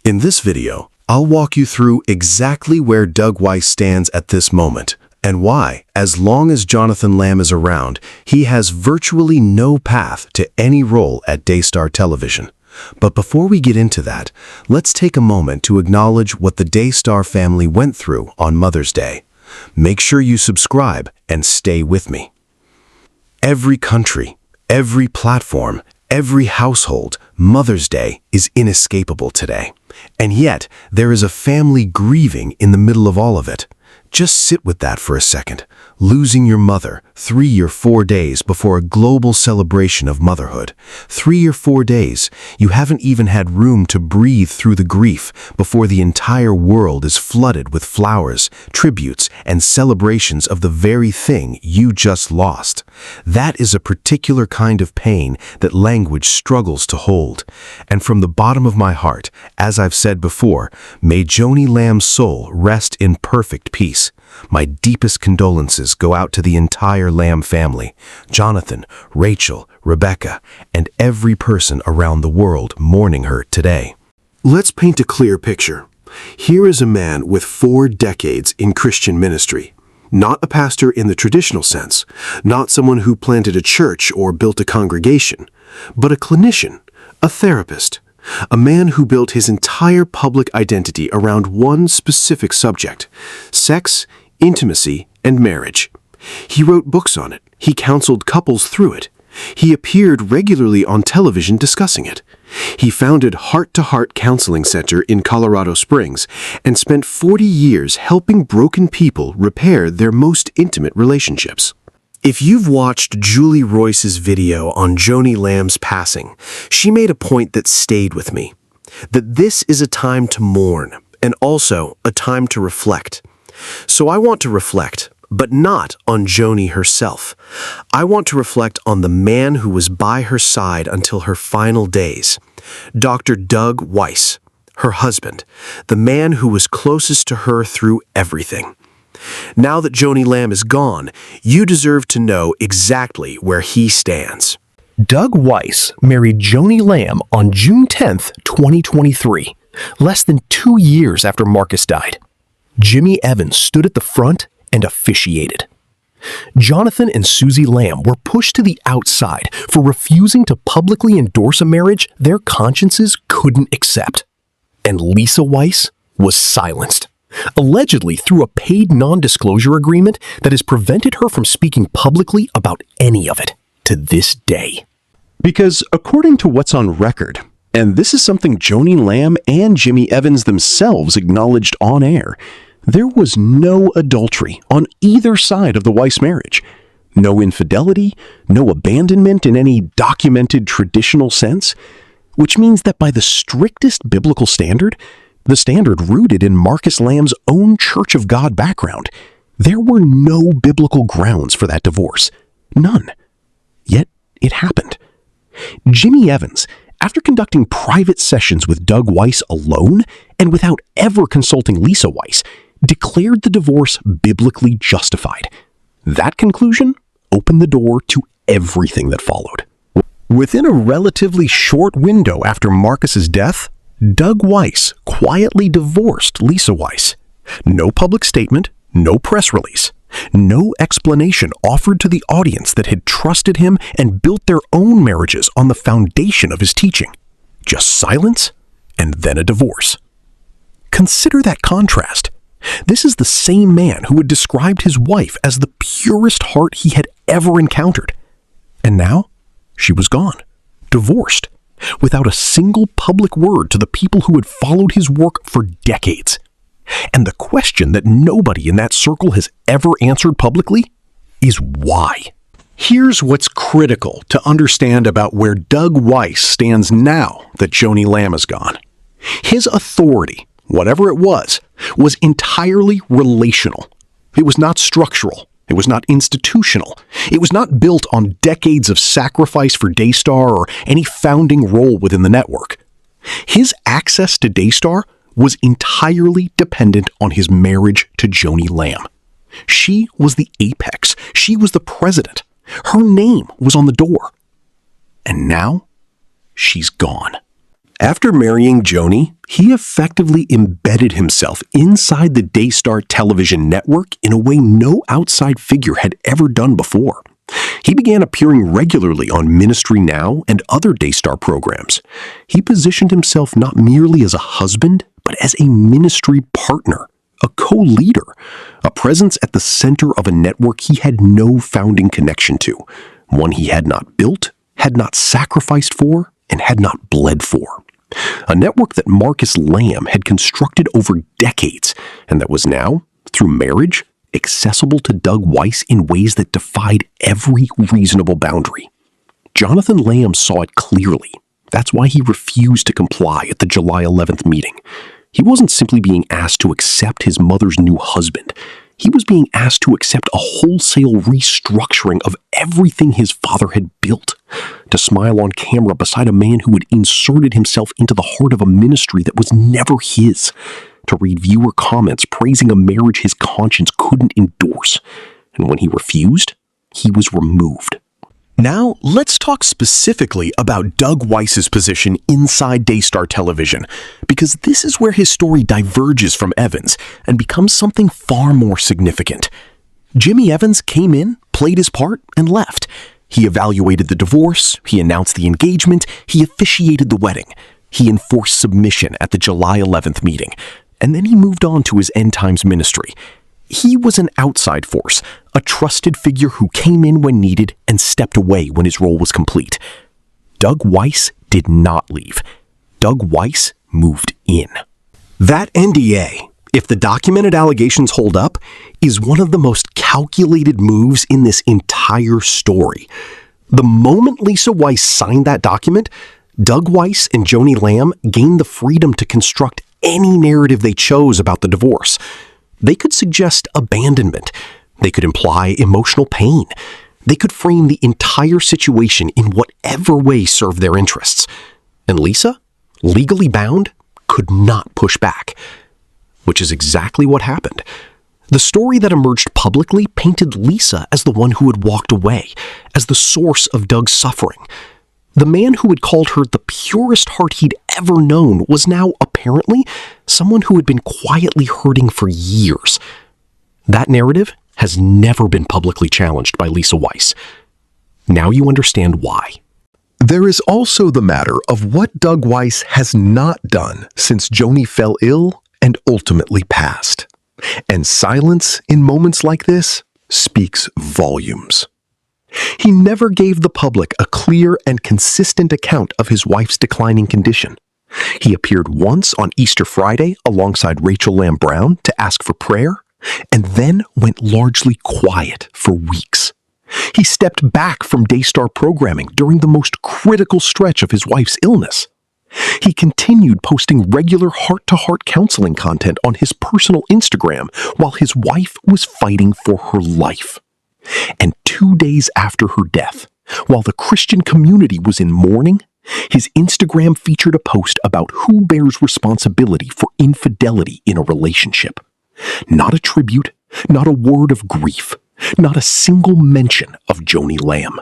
In this video, I'll walk you through exactly where Doug Weiss stands at this moment, and why, as long as Jonathan Lamb is around, he has virtually no path to any role at Daystar Television. But before we get into that, let's take a moment to acknowledge what the Daystar family went through on Mother's Day. Make sure you subscribe and stay with me. Every country, every platform, every household, Mother's Day is inescapable today. And yet, there is a family grieving in the middle of all of it. Just sit with that for a second. Losing your mother 3 or 4 days before a global celebration of motherhood. 3 or 4 days, you haven't even had room to breathe through the grief before the entire world is flooded with flowers, tributes, and celebrations of the very thing you just lost. That is a particular kind of pain that language struggles to hold. And from the bottom of my heart, as I've said before, may Joni Lamb's soul rest in perfect peace. My deepest condolences go out to the entire Lamb family, Jonathan, Rachel, Rebecca, and every person around the world mourning her today. Let's paint a clear picture. Here is a man with 4 decades in Christian ministry. Not a pastor in the traditional sense, not someone who planted a church or built a congregation, but a clinician, a therapist, a man who built his entire public identity around one specific subject: sex, intimacy, and marriage. He wrote books on it. He counseled couples through it. He appeared regularly on television discussing it. He founded Heart to Heart Counseling Center in Colorado Springs and spent 40 years helping broken people repair their most intimate relationships. If you've watched Julie Royce's video on Joni Lamb's passing, she made a point that stayed with me. That this is a time to mourn and also a time to reflect. So I want to reflect, but not on Joni herself. I want to reflect on the man who was by her side until her final days, Dr. Doug Weiss, her husband, the man who was closest to her through everything. Now that Joni Lamb is gone, you deserve to know exactly where he stands. Doug Weiss married Joni Lamb on June 10, 2023, less than 2 years after Marcus died. Jimmy Evans stood at the front and officiated. Jonathan and Susie Lamb were pushed to the outside for refusing to publicly endorse a marriage their consciences couldn't accept. And Lisa Weiss was silenced, allegedly through a paid non-disclosure agreement that has prevented her from speaking publicly about any of it to this day. Because according to what's on record, and this is something Joni Lamb and Jimmy Evans themselves acknowledged on air, there was no adultery on either side of the Weiss marriage. No infidelity, no abandonment in any documented traditional sense, which means that by the strictest biblical standard, the standard rooted in Marcus Lamb's own Church of God background, there were no biblical grounds for that divorce. None. Yet it happened. Jimmy Evans, after conducting private sessions with Doug Weiss alone and without ever consulting Lisa Weiss, declared the divorce biblically justified. That conclusion opened the door to everything that followed. Within a relatively short window after Marcus's death, Doug Weiss quietly divorced Lisa Weiss. No public statement, no press release, no explanation offered to the audience that had trusted him and built their own marriages on the foundation of his teaching. Just silence and then a divorce. Consider that contrast. This is the same man who had described his wife as the purest heart he had ever encountered. And now, she was gone, divorced, without a single public word to the people who had followed his work for decades. And the question that nobody in that circle has ever answered publicly is why. Here's what's critical to understand about where Doug Weiss stands now that Joni Lamb is gone. His authority, whatever it was entirely relational. It was not structural. It was not institutional. It was not built on decades of sacrifice for Daystar or any founding role within the network. His access to Daystar was entirely dependent on his marriage to Joni Lamb. She was the apex. She was the president. Her name was on the door. And now, she's gone. After marrying Joni, he effectively embedded himself inside the Daystar Television network in a way no outside figure had ever done before. He began appearing regularly on Ministry Now and other Daystar programs. He positioned himself not merely as a husband, but as a ministry partner, a co-leader, a presence at the center of a network he had no founding connection to, one he had not built, had not sacrificed for, and had not bled for. A network that Marcus Lamb had constructed over decades, and that was now, through marriage, accessible to Doug Weiss in ways that defied every reasonable boundary. Jonathan Lamb saw it clearly. That's why he refused to comply at the July 11th meeting. He wasn't simply being asked to accept his mother's new husband. He was being asked to accept a wholesale restructuring of everything his father had built, to smile on camera beside a man who had inserted himself into the heart of a ministry that was never his, to read viewer comments praising a marriage his conscience couldn't endorse. And when he refused, he was removed. Now, let's talk specifically about Doug Weiss's position inside Daystar Television, because this is where his story diverges from Evans and becomes something far more significant. Jimmy Evans came in, played his part, and left. He evaluated the divorce, he announced the engagement, he officiated the wedding. He enforced submission at the July 11th meeting, and then he moved on to his end times ministry. He was an outside force, a trusted figure who came in when needed and stepped away when his role was complete. Doug Weiss did not leave. Doug Weiss moved in. That NDA, if the documented allegations hold up, is one of the most calculated moves in this entire story. The moment Lisa Weiss signed that document, Doug Weiss and Joni Lamb gained the freedom to construct any narrative they chose about the divorce. They could suggest abandonment. They could imply emotional pain. They could frame the entire situation in whatever way served their interests. And Lisa, legally bound, could not push back. Which is exactly what happened. The story that emerged publicly painted Lisa as the one who had walked away, as the source of Doug's suffering. The man who had called her the purest heart he'd ever known was now, apparently, someone who had been quietly hurting for years. That narrative has never been publicly challenged by Lisa Weiss. Now you understand why. There is also the matter of what Doug Weiss has not done since Joni fell ill and ultimately passed. And silence in moments like this speaks volumes. He never gave the public a clear and consistent account of his wife's declining condition. He appeared once on Easter Friday alongside Rachel Lamb Brown to ask for prayer, and then went largely quiet for weeks. He stepped back from Daystar programming during the most critical stretch of his wife's illness. He continued posting regular heart-to-heart counseling content on his personal Instagram while his wife was fighting for her life. And 2 days after her death, while the Christian community was in mourning, his Instagram featured a post about who bears responsibility for infidelity in a relationship. Not a tribute, not a word of grief, not a single mention of Joni Lamb.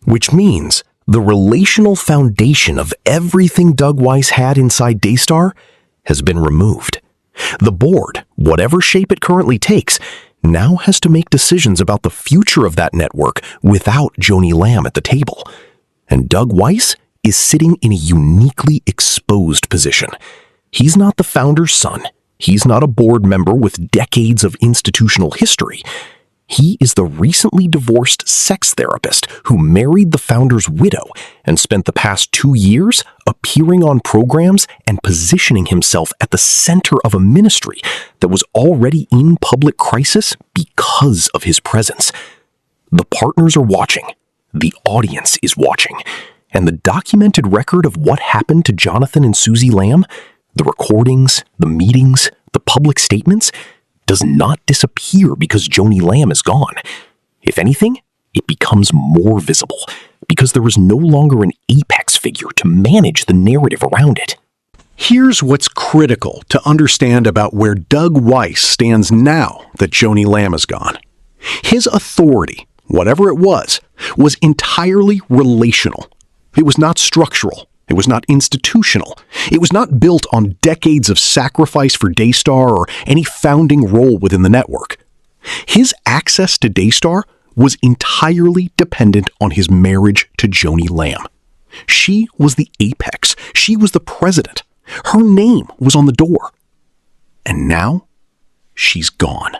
Which means the relational foundation of everything Doug Weiss had inside Daystar has been removed. The board, whatever shape it currently takes, now has to make decisions about the future of that network without Joni Lamb at the table. And Doug Weiss is sitting in a uniquely exposed position. He's not the founder's son. He's not a board member with decades of institutional history. He is the recently divorced sex therapist who married the founder's widow and spent the past 2 years appearing on programs and positioning himself at the center of a ministry that was already in public crisis because of his presence. The partners are watching. The audience is watching. And the documented record of what happened to Jonathan and Susie Lamb, the recordings, the meetings, the public statements, does not disappear because Joni Lamb is gone. If anything, it becomes more visible because there is no longer an apex figure to manage the narrative around it. Here's what's critical to understand about where Doug Weiss stands now that Joni Lamb is gone. His authority, whatever it was entirely relational. It was not structural. It was not institutional. It was not built on decades of sacrifice for Daystar or any founding role within the network. His access to Daystar was entirely dependent on his marriage to Joni Lamb. She was the apex. She was the president. Her name was on the door. And now, she's gone.